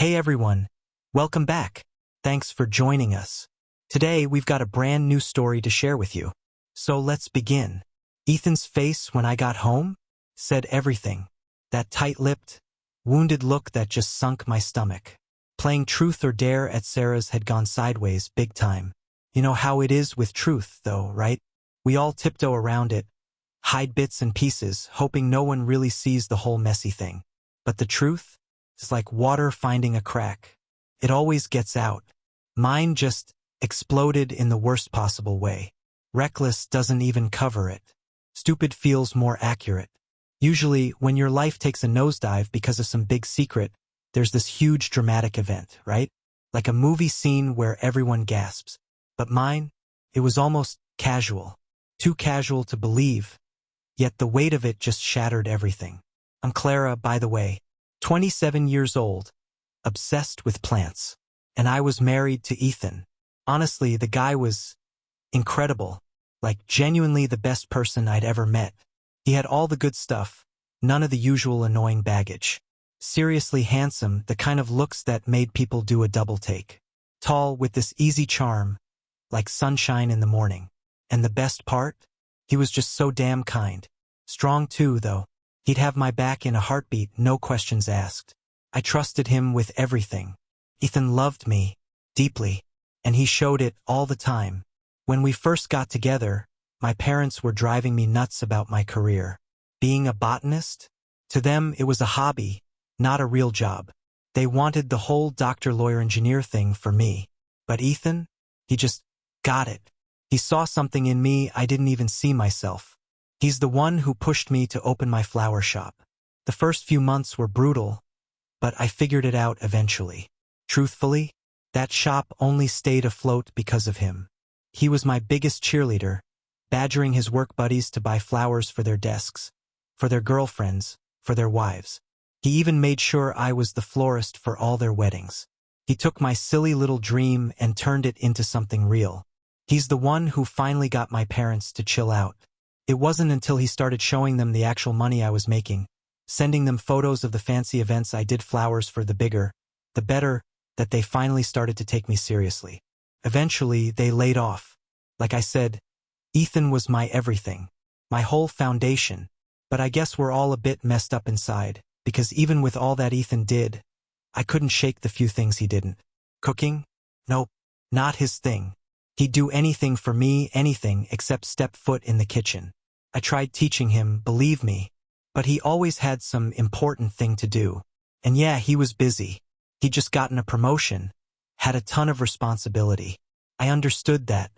Hey everyone, welcome back. Thanks for joining us. Today we've got a brand new story to share with you. So let's begin. Ethan's face when I got home said everything. That tight-lipped, wounded look that just sunk my stomach. Playing truth or dare at Sarah's had gone sideways big time. You know how it is with truth, though, right? We all tiptoe around it, hide bits and pieces, hoping no one really sees the whole messy thing. But the truth? It's like water finding a crack. It always gets out. Mine just exploded in the worst possible way. Reckless doesn't even cover it. Stupid feels more accurate. Usually, when your life takes a nosedive because of some big secret, there's this huge dramatic event, right? Like a movie scene where everyone gasps. But mine? It was almost casual. Too casual to believe. Yet the weight of it just shattered everything. I'm Clara, by the way. 27 years old, obsessed with plants. And I was married to Ethan. Honestly, the guy was incredible, like genuinely the best person I'd ever met. He had all the good stuff, none of the usual annoying baggage. Seriously handsome, the kind of looks that made people do a double take. Tall with this easy charm, like sunshine in the morning. And the best part? He was just so damn kind. Strong too, though. He'd have my back in a heartbeat, no questions asked. I trusted him with everything. Ethan loved me, deeply, and he showed it all the time. When we first got together, my parents were driving me nuts about my career. Being a botanist? To them, it was a hobby, not a real job. They wanted the whole doctor, lawyer, engineer thing for me. But Ethan? He just got it. He saw something in me I didn't even see myself. He's the one who pushed me to open my flower shop. The first few months were brutal, but I figured it out eventually. Truthfully, that shop only stayed afloat because of him. He was my biggest cheerleader, badgering his work buddies to buy flowers for their desks, for their girlfriends, for their wives. He even made sure I was the florist for all their weddings. He took my silly little dream and turned it into something real. He's the one who finally got my parents to chill out. It wasn't until he started showing them the actual money I was making, sending them photos of the fancy events I did flowers for, the bigger, the better, that they finally started to take me seriously. Eventually, they laid off. Like I said, Ethan was my everything, my whole foundation. But I guess we're all a bit messed up inside, because even with all that Ethan did, I couldn't shake the few things he didn't. Cooking? Nope, not his thing. He'd do anything for me, anything except step foot in the kitchen. I tried teaching him, believe me, but he always had some important thing to do. And yeah, he was busy. He'd just gotten a promotion, had a ton of responsibility. I understood that.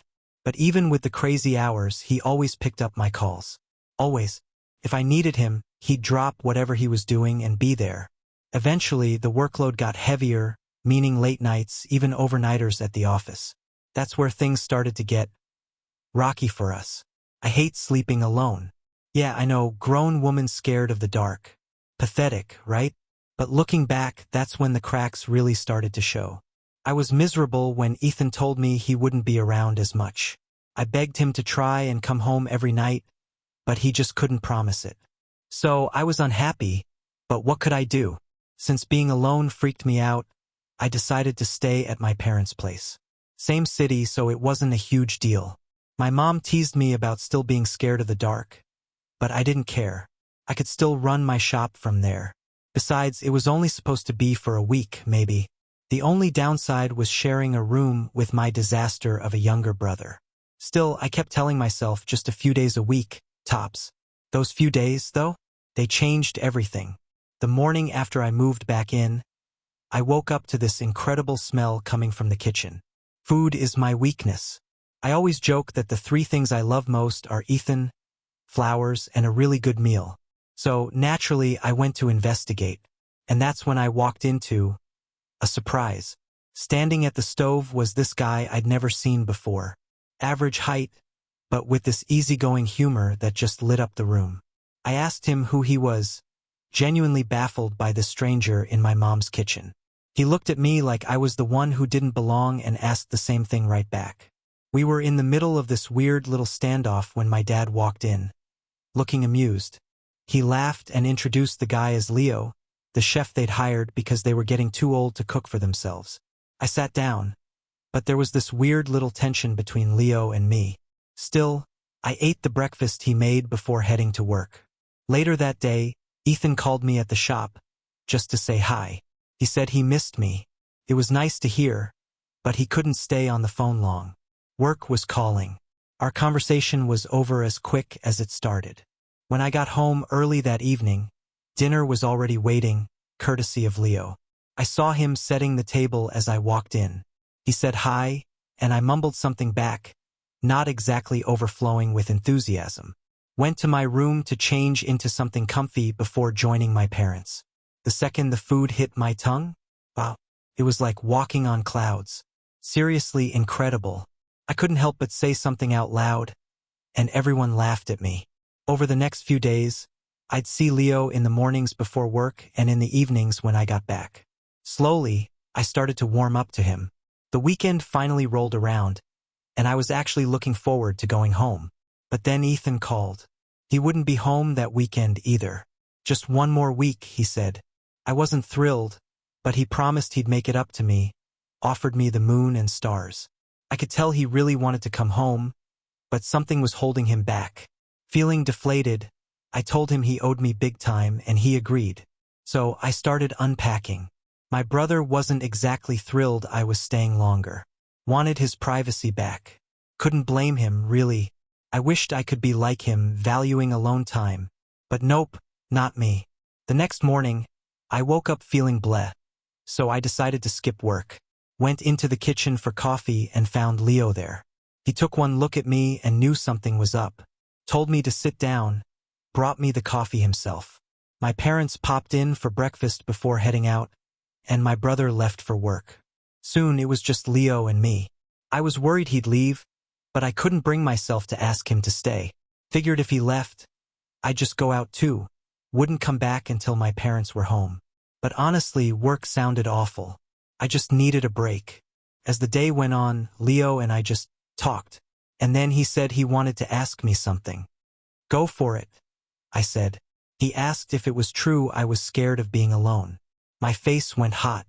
But even with the crazy hours, he always picked up my calls. Always. If I needed him, he'd drop whatever he was doing and be there. Eventually, the workload got heavier, meaning late nights, even overnighters at the office. That's where things started to get rocky for us. I hate sleeping alone. Yeah, I know, grown woman scared of the dark. Pathetic, right? But looking back, that's when the cracks really started to show. I was miserable when Ethan told me he wouldn't be around as much. I begged him to try and come home every night, but he just couldn't promise it. So I was unhappy, but what could I do? Since being alone freaked me out, I decided to stay at my parents' place. Same city, so it wasn't a huge deal. My mom teased me about still being scared of the dark, but I didn't care. I could still run my shop from there. Besides, it was only supposed to be for a week, maybe. The only downside was sharing a room with my disaster of a younger brother. Still, I kept telling myself just a few days a week, tops. Those few days, though, they changed everything. The morning after I moved back in, I woke up to this incredible smell coming from the kitchen. Food is my weakness. I always joke that the three things I love most are Ethan, flowers, and a really good meal. So, naturally, I went to investigate. And that's when I walked into a surprise. Standing at the stove was this guy I'd never seen before. Average height, but with this easygoing humor that just lit up the room. I asked him who he was, genuinely baffled by this stranger in my mom's kitchen. He looked at me like I was the one who didn't belong and asked the same thing right back. We were in the middle of this weird little standoff when my dad walked in, looking amused. He laughed and introduced the guy as Leo, the chef they'd hired because they were getting too old to cook for themselves. I sat down, but there was this weird little tension between Leo and me. Still, I ate the breakfast he made before heading to work. Later that day, Ethan called me at the shop, just to say hi. He said he missed me. It was nice to hear, but he couldn't stay on the phone long. Work was calling. Our conversation was over as quick as it started. When I got home early that evening, dinner was already waiting, courtesy of Leo. I saw him setting the table as I walked in. He said hi, and I mumbled something back, not exactly overflowing with enthusiasm. Went to my room to change into something comfy before joining my parents. The second the food hit my tongue, wow, it was like walking on clouds. Seriously incredible. I couldn't help but say something out loud, and everyone laughed at me. Over the next few days, I'd see Leo in the mornings before work and in the evenings when I got back. Slowly, I started to warm up to him. The weekend finally rolled around, and I was actually looking forward to going home. But then Ethan called. He wouldn't be home that weekend either. Just one more week, he said. I wasn't thrilled, but he promised he'd make it up to me, offered me the moon and stars. I could tell he really wanted to come home, but something was holding him back. Feeling deflated, I told him he owed me big time and he agreed. So I started unpacking. My brother wasn't exactly thrilled I was staying longer. Wanted his privacy back. Couldn't blame him, really. I wished I could be like him, valuing alone time. But nope, not me. The next morning, I woke up feeling bleh. So I decided to skip work. Went into the kitchen for coffee and found Leo there. He took one look at me and knew something was up. Told me to sit down, brought me the coffee himself. My parents popped in for breakfast before heading out, and my brother left for work. Soon it was just Leo and me. I was worried he'd leave, but I couldn't bring myself to ask him to stay. Figured if he left, I'd just go out too. Wouldn't come back until my parents were home. But honestly, work sounded awful. I just needed a break. As the day went on, Leo and I just talked. And then he said he wanted to ask me something. Go for it, I said. He asked if it was true I was scared of being alone. My face went hot.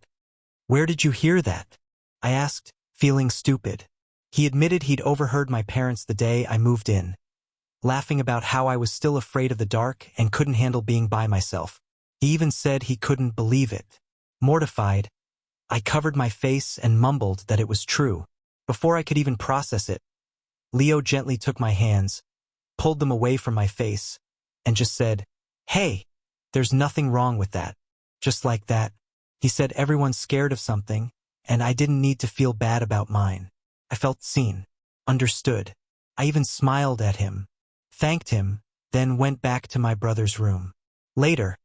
Where did you hear that? I asked, feeling stupid. He admitted he'd overheard my parents the day I moved in, laughing about how I was still afraid of the dark and couldn't handle being by myself. He even said he couldn't believe it. Mortified, I covered my face and mumbled that it was true. Before I could even process it, Leo gently took my hands, pulled them away from my face, and just said, "Hey, there's nothing wrong with that." Just like that. He said everyone's scared of something, and I didn't need to feel bad about mine. I felt seen, understood. I even smiled at him, thanked him, then went back to my brother's room. Later,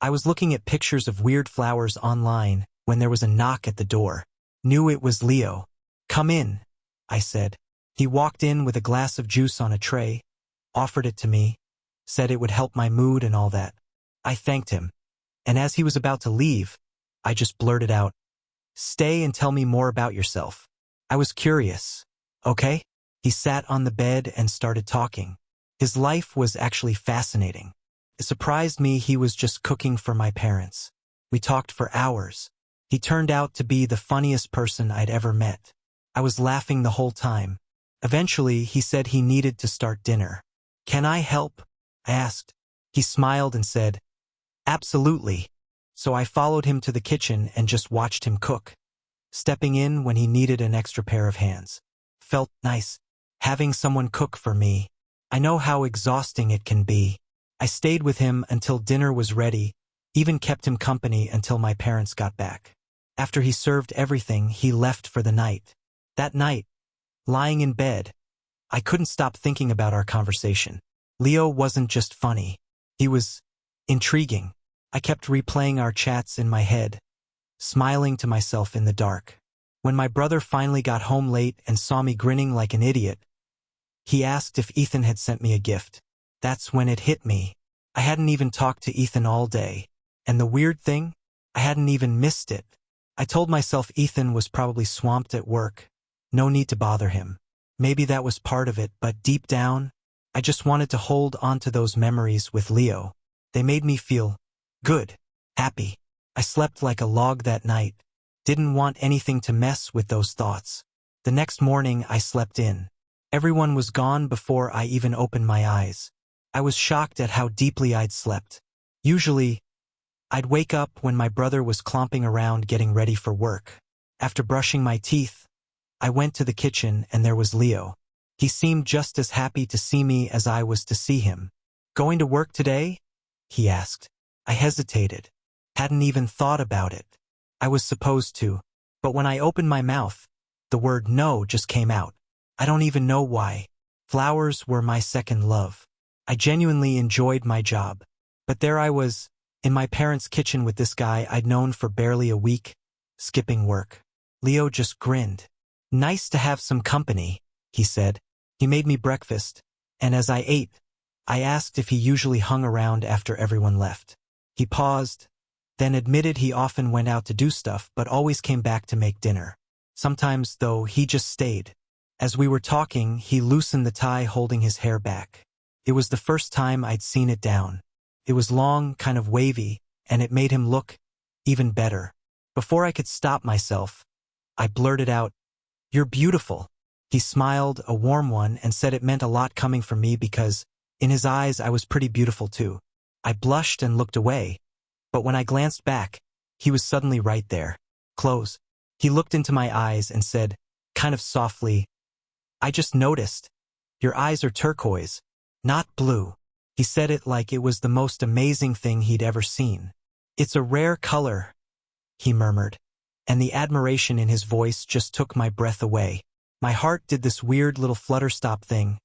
I was looking at pictures of weird flowers online when there was a knock at the door. Knew it was Leo. "Come in," I said. He walked in with a glass of juice on a tray, offered it to me, said it would help my mood and all that. I thanked him, and as he was about to leave, I just blurted out, "Stay and tell me more about yourself." I was curious. Okay? He sat on the bed and started talking. His life was actually fascinating. It surprised me he was just cooking for my parents. We talked for hours. He turned out to be the funniest person I'd ever met. I was laughing the whole time. Eventually, he said he needed to start dinner. "Can I help?" I asked. He smiled and said, "Absolutely." So I followed him to the kitchen and just watched him cook, stepping in when he needed an extra pair of hands. Felt nice, having someone cook for me. I know how exhausting it can be. I stayed with him until dinner was ready, even kept him company until my parents got back. After he served everything, he left for the night. That night, lying in bed, I couldn't stop thinking about our conversation. Leo wasn't just funny. He was intriguing. I kept replaying our chats in my head, smiling to myself in the dark. When my brother finally got home late and saw me grinning like an idiot, he asked if Ethan had sent me a gift. That's when it hit me. I hadn't even talked to Ethan all day. And the weird thing, I hadn't even missed it. I told myself Ethan was probably swamped at work. No need to bother him. Maybe that was part of it, but deep down, I just wanted to hold on to those memories with Leo. They made me feel good. happy. I slept like a log that night. Didn't want anything to mess with those thoughts. The next morning I slept in. Everyone was gone before I even opened my eyes. I was shocked at how deeply I'd slept. Usually, I'd wake up when my brother was clomping around getting ready for work. After brushing my teeth, I went to the kitchen and there was Leo. He seemed just as happy to see me as I was to see him. "Going to work today?" he asked. I hesitated. Hadn't even thought about it. I was supposed to. But when I opened my mouth, the word no just came out. I don't even know why. Flowers were my second love. I genuinely enjoyed my job. But there I was, in my parents' kitchen with this guy I'd known for barely a week, skipping work. Leo just grinned. "Nice to have some company," he said. He made me breakfast, and as I ate, I asked if he usually hung around after everyone left. He paused, then admitted he often went out to do stuff but always came back to make dinner. Sometimes, though, he just stayed. As we were talking, he loosened the tie holding his hair back. It was the first time I'd seen it down. It was long, kind of wavy, and it made him look even better. Before I could stop myself, I blurted out, "You're beautiful." He smiled, a warm one, and said it meant a lot coming from me because, in his eyes, I was pretty beautiful too. I blushed and looked away, but when I glanced back, he was suddenly right there. "Close." He looked into my eyes and said, kind of softly, "I just noticed. Your eyes are turquoise, not blue." He said it like it was the most amazing thing he'd ever seen. "It's a rare color," he murmured, and the admiration in his voice just took my breath away. My heart did this weird little flutter-stop thing,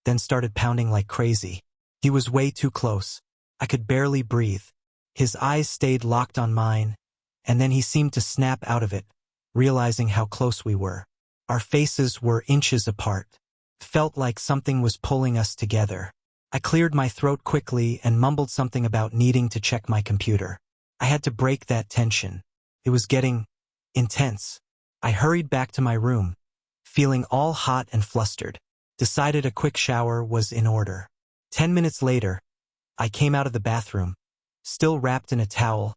then started pounding like crazy. He was way too close. I could barely breathe. His eyes stayed locked on mine, and then he seemed to snap out of it, realizing how close we were. Our faces were inches apart. Felt like something was pulling us together. I cleared my throat quickly and mumbled something about needing to check my computer. I had to break that tension. It was getting intense. I hurried back to my room, feeling all hot and flustered. Decided a quick shower was in order. 10 minutes later, I came out of the bathroom, still wrapped in a towel,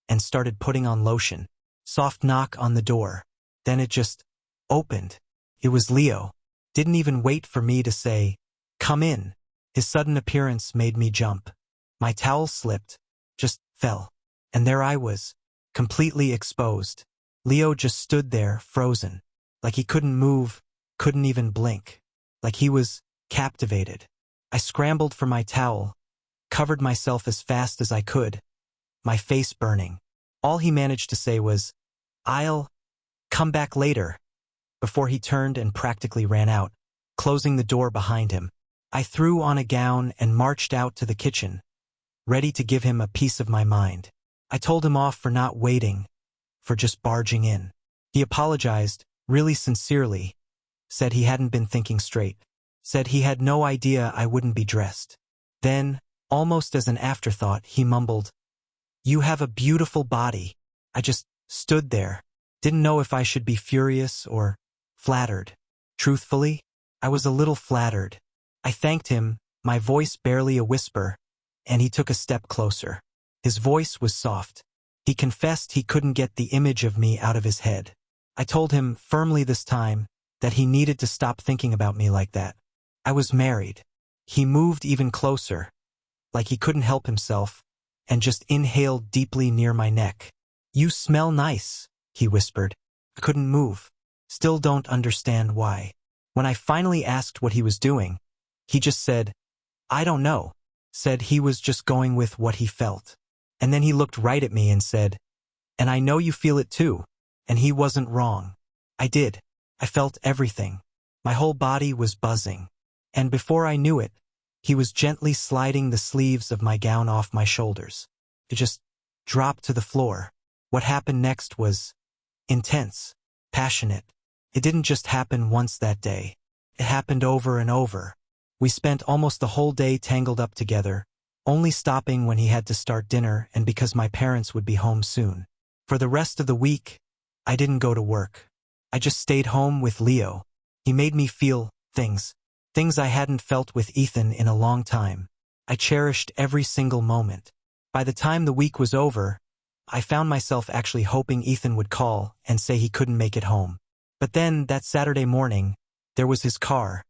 and started putting on lotion. Soft knock on the door. Then it just opened. It was Leo. Didn't even wait for me to say, "Come in." His sudden appearance made me jump. My towel slipped, just fell, and there I was, completely exposed. Leo just stood there, frozen, like he couldn't move, couldn't even blink, like he was captivated. I scrambled for my towel, covered myself as fast as I could, my face burning. All he managed to say was, "I'll come back later," before he turned and practically ran out, closing the door behind him. I threw on a gown and marched out to the kitchen, ready to give him a piece of my mind. I told him off for not waiting, for just barging in. He apologized, really sincerely, said he hadn't been thinking straight, said he had no idea I wouldn't be dressed. Then, almost as an afterthought, he mumbled, "You have a beautiful body." I just stood there, didn't know if I should be furious or flattered. Truthfully, I was a little flattered. I thanked him, my voice barely a whisper, and he took a step closer. His voice was soft. He confessed he couldn't get the image of me out of his head. I told him, firmly this time, that he needed to stop thinking about me like that. I was married. He moved even closer, like he couldn't help himself, and just inhaled deeply near my neck. "You smell nice," he whispered. I couldn't move. Still don't understand why. When I finally asked what he was doing, he just said, "I don't know," said he was just going with what he felt. And then he looked right at me and said, "And I know you feel it too." And he wasn't wrong. I did. I felt everything. My whole body was buzzing. And before I knew it, he was gently sliding the sleeves of my gown off my shoulders. It just dropped to the floor. What happened next was intense, passionate. It didn't just happen once that day. It happened over and over. We spent almost the whole day tangled up together, only stopping when he had to start dinner and because my parents would be home soon. For the rest of the week, I didn't go to work. I just stayed home with Leo. He made me feel things I hadn't felt with Ethan in a long time. I cherished every single moment. By the time the week was over, I found myself actually hoping Ethan would call and say he couldn't make it home. But then, that Saturday morning, there was his car,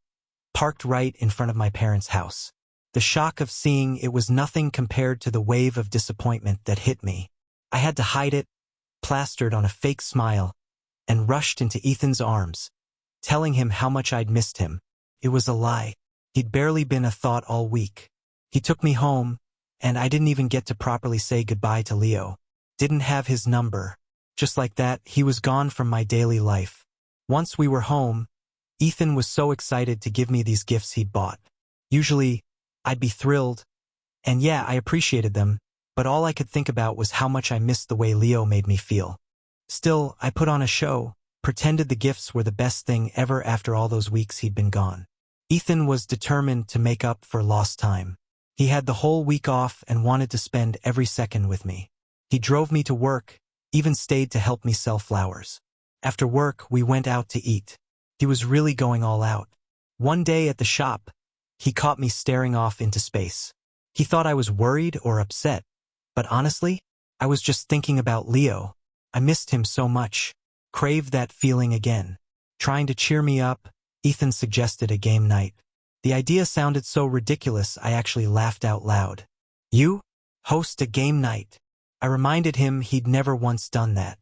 parked right in front of my parents' house. The shock of seeing it was nothing compared to the wave of disappointment that hit me. I had to hide it, plastered on a fake smile, and rushed into Ethan's arms, telling him how much I'd missed him. It was a lie. He'd barely been a thought all week. He took me home, and I didn't even get to properly say goodbye to Leo. Didn't have his number. Just like that, he was gone from my daily life. Once we were home, Ethan was so excited to give me these gifts he'd bought. Usually, I'd be thrilled, and yeah, I appreciated them, but all I could think about was how much I missed the way Leo made me feel. Still, I put on a show, pretended the gifts were the best thing ever after all those weeks he'd been gone. Ethan was determined to make up for lost time. He had the whole week off and wanted to spend every second with me. He drove me to work, even stayed to help me sell flowers. After work, we went out to eat. He was really going all out. One day at the shop, he caught me staring off into space. He thought I was worried or upset, but honestly, I was just thinking about Leo. I missed him so much. Craved that feeling again. Trying to cheer me up, Ethan suggested a game night. The idea sounded so ridiculous I actually laughed out loud. You? Host a game night? I reminded him he'd never once done that.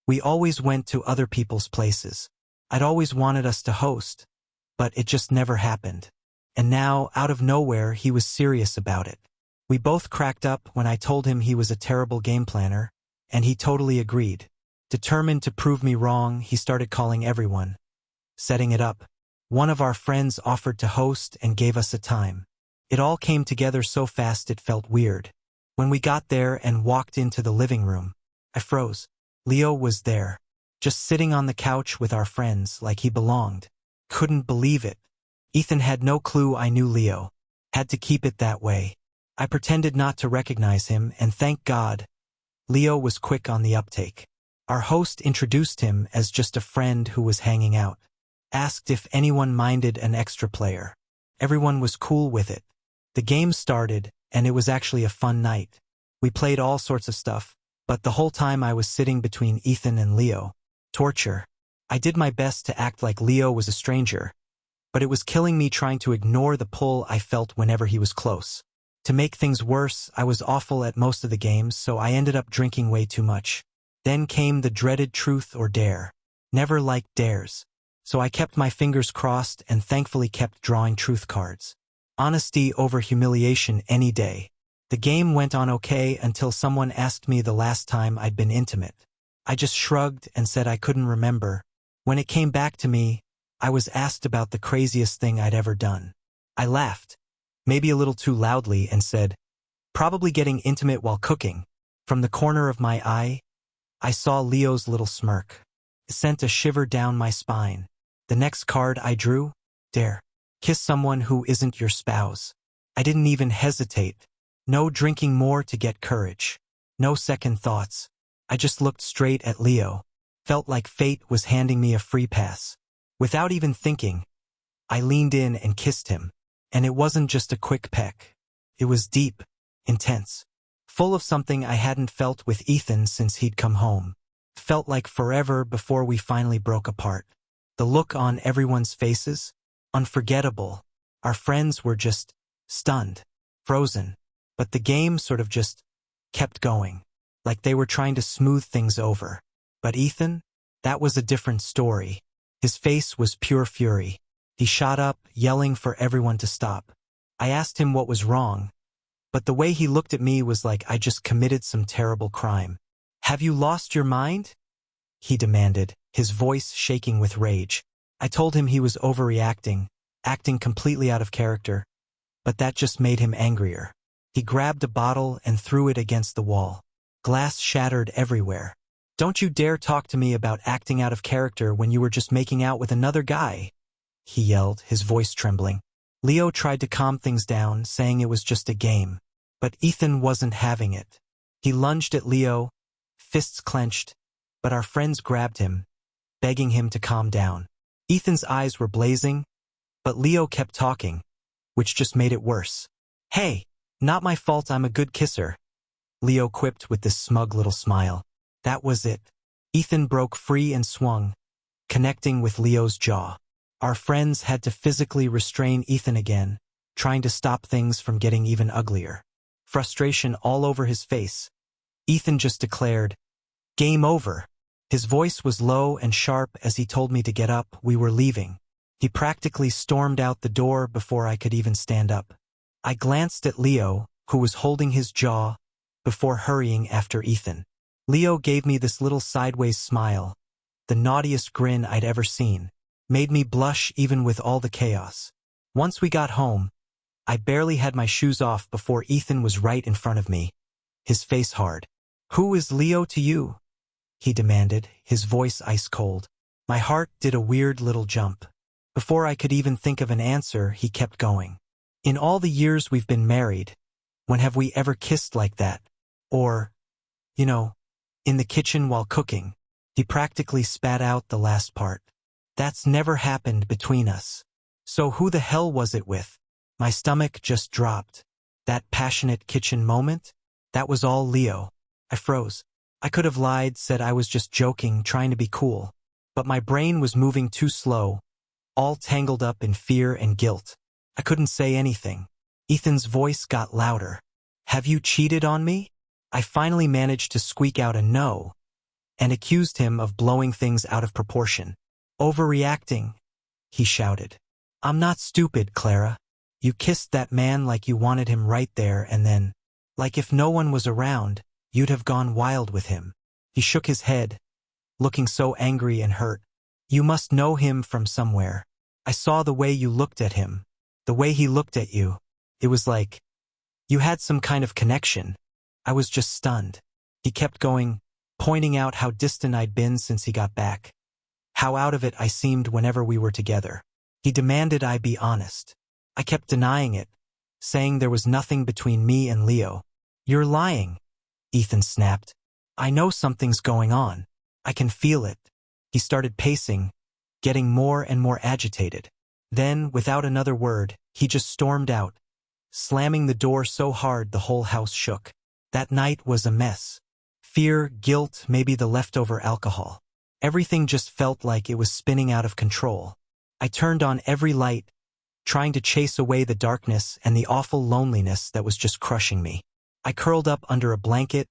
We always went to other people's places. I'd always wanted us to host, but it just never happened. And now, out of nowhere, he was serious about it. We both cracked up when I told him he was a terrible game planner, and he totally agreed. Determined to prove me wrong, he started calling everyone. Setting it up. One of our friends offered to host and gave us a time. It all came together so fast it felt weird. When we got there and walked into the living room, I froze. Leo was there, just sitting on the couch with our friends like he belonged. Couldn't believe it. Ethan had no clue I knew Leo. Had to keep it that way. I pretended not to recognize him, and thank God, Leo was quick on the uptake. Our host introduced him as just a friend who was hanging out. Asked if anyone minded an extra player. Everyone was cool with it. The game started, and it was actually a fun night. We played all sorts of stuff, but the whole time I was sitting between Ethan and Leo. Torture. I did my best to act like Leo was a stranger, but it was killing me trying to ignore the pull I felt whenever he was close. To make things worse, I was awful at most of the games, so I ended up drinking way too much. Then came the dreaded truth or dare. Never liked dares. So I kept my fingers crossed and thankfully kept drawing truth cards. Honesty over humiliation any day. The game went on okay until someone asked me the last time I'd been intimate. I just shrugged and said I couldn't remember. When it came back to me, I was asked about the craziest thing I'd ever done. I laughed, maybe a little too loudly, and said, probably getting intimate while cooking. From the corner of my eye, I saw Leo's little smirk. It sent a shiver down my spine. The next card I drew? Dare. Kiss someone who isn't your spouse. I didn't even hesitate. No drinking more to get courage. No second thoughts. I just looked straight at Leo. Felt like fate was handing me a free pass. Without even thinking, I leaned in and kissed him. And it wasn't just a quick peck. It was deep, intense, full of something I hadn't felt with Ethan since he'd come home. Felt like forever before we finally broke apart. The look on everyone's faces? Unforgettable. Our friends were just stunned, frozen. But the game sort of just kept going, like they were trying to smooth things over. But Ethan? That was a different story. His face was pure fury. He shot up, yelling for everyone to stop. I asked him what was wrong, but the way he looked at me was like I just committed some terrible crime. Have you lost your mind? He demanded, his voice shaking with rage. I told him he was overreacting, acting completely out of character, but that just made him angrier. He grabbed a bottle and threw it against the wall. Glass shattered everywhere. Don't you dare talk to me about acting out of character when you were just making out with another guy, he yelled, his voice trembling. Leo tried to calm things down, saying it was just a game. But Ethan wasn't having it. He lunged at Leo, fists clenched, but our friends grabbed him, begging him to calm down. Ethan's eyes were blazing, but Leo kept talking, which just made it worse. Hey, not my fault I'm a good kisser. Leo quipped with this smug little smile. That was it. Ethan broke free and swung, connecting with Leo's jaw. Our friends had to physically restrain Ethan again, trying to stop things from getting even uglier. Frustration all over his face. Ethan just declared, "Game over." His voice was low and sharp as he told me to get up. We were leaving. He practically stormed out the door before I could even stand up. I glanced at Leo, who was holding his jaw, before hurrying after Ethan. Leo gave me this little sideways smile, the naughtiest grin I'd ever seen. Made me blush even with all the chaos. Once we got home, I barely had my shoes off before Ethan was right in front of me, his face hard. "Who is Leo to you?" he demanded, his voice ice cold. My heart did a weird little jump. Before I could even think of an answer, he kept going. "In all the years we've been married, when have we ever kissed like that? Or, in the kitchen while cooking?" He practically spat out the last part. "That's never happened between us. So who the hell was it with?" My stomach just dropped. That passionate kitchen moment? That was all Leo. I froze. I could have lied, said I was just joking, trying to be cool. But my brain was moving too slow, all tangled up in fear and guilt. I couldn't say anything. Ethan's voice got louder. "Have you cheated on me?" I finally managed to squeak out a no, and accused him of blowing things out of proportion. "Overreacting," he shouted. "I'm not stupid, Clara. You kissed that man like you wanted him right there and then. Like if no one was around, you'd have gone wild with him." He shook his head, looking so angry and hurt. "You must know him from somewhere. I saw the way you looked at him, the way he looked at you. It was like you had some kind of connection." I was just stunned. He kept going, pointing out how distant I'd been since he got back. How out of it I seemed whenever we were together. He demanded I be honest. I kept denying it, saying there was nothing between me and Leo. "You're lying," Ethan snapped. "I know something's going on. I can feel it." He started pacing, getting more and more agitated. Then, without another word, he just stormed out, slamming the door so hard the whole house shook. That night was a mess. Fear, guilt, maybe the leftover alcohol. Everything just felt like it was spinning out of control. I turned on every light, trying to chase away the darkness and the awful loneliness that was just crushing me. I curled up under a blanket,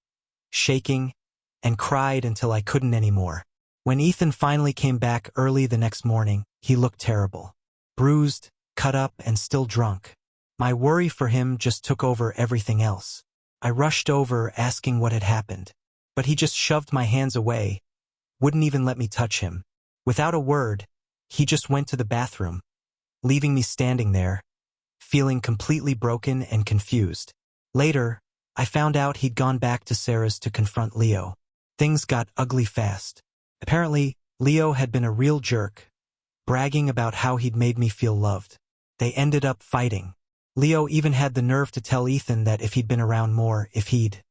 shaking, and cried until I couldn't anymore. When Ethan finally came back early the next morning, he looked terrible. Bruised, cut up, and still drunk. My worry for him just took over everything else. I rushed over, asking what had happened. But he just shoved my hands away, wouldn't even let me touch him. Without a word, he just went to the bathroom, leaving me standing there, feeling completely broken and confused. Later, I found out he'd gone back to Sarah's to confront Leo. Things got ugly fast. Apparently, Leo had been a real jerk, bragging about how he'd made me feel loved. They ended up fighting. Leo even had the nerve to tell Ethan that if he'd been around more, if he'd,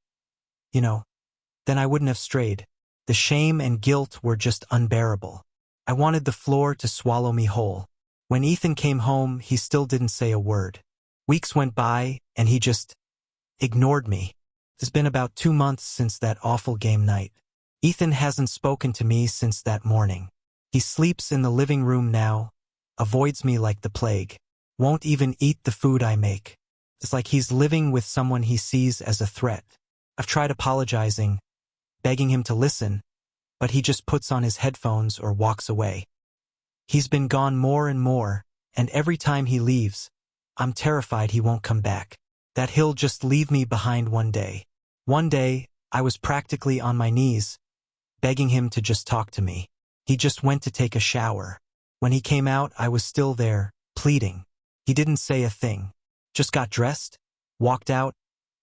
then I wouldn't have strayed. The shame and guilt were just unbearable. I wanted the floor to swallow me whole. When Ethan came home, he still didn't say a word. Weeks went by, and he just ignored me. It's been about 2 months since that awful game night. Ethan hasn't spoken to me since that morning. He sleeps in the living room now, avoids me like the plague, won't even eat the food I make. It's like he's living with someone he sees as a threat. I've tried apologizing, begging him to listen, but he just puts on his headphones or walks away. He's been gone more and more, and every time he leaves, I'm terrified he won't come back, that he'll just leave me behind one day. One day, I was practically on my knees, begging him to just talk to me. He just went to take a shower. When he came out, I was still there, pleading. He didn't say a thing, just got dressed, walked out,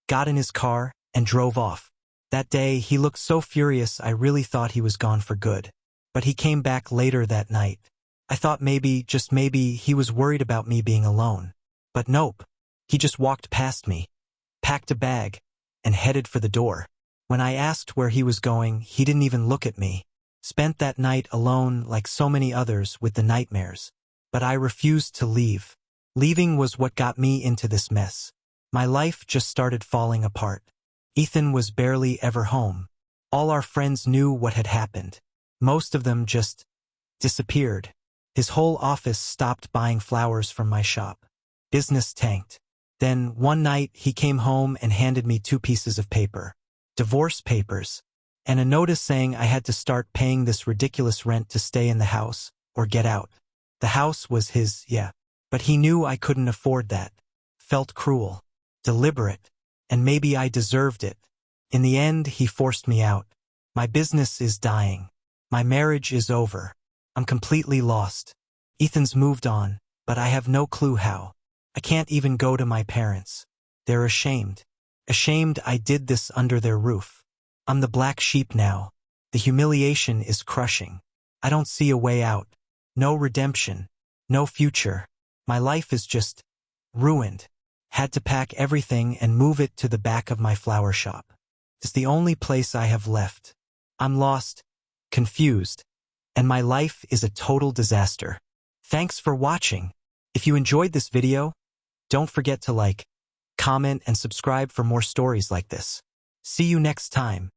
got in his car, and drove off. That day, he looked so furious I really thought he was gone for good. But he came back later that night. I thought maybe, just maybe, he was worried about me being alone. But nope. He just walked past me, packed a bag, and headed for the door. When I asked where he was going, he didn't even look at me. Spent that night alone like so many others with the nightmares. But I refused to leave. Leaving was what got me into this mess. My life just started falling apart. Ethan was barely ever home. All our friends knew what had happened. Most of them just disappeared. His whole office stopped buying flowers from my shop. Business tanked. Then, one night, he came home and handed me 2 pieces of paper. Divorce papers. And a notice saying I had to start paying this ridiculous rent to stay in the house, or get out. The house was his, yeah. But he knew I couldn't afford that. Felt cruel. Deliberate. And maybe I deserved it. In the end, he forced me out. My business is dying. My marriage is over. I'm completely lost. Ethan's moved on, but I have no clue how. I can't even go to my parents. They're ashamed. Ashamed I did this under their roof. I'm the black sheep now. The humiliation is crushing. I don't see a way out. No redemption. No future. My life is just ruined. Had to pack everything and move it to the back of my flower shop. It's the only place I have left. I'm lost, confused, and my life is a total disaster. Thanks for watching. If you enjoyed this video, don't forget to like, comment, and subscribe for more stories like this. See you next time.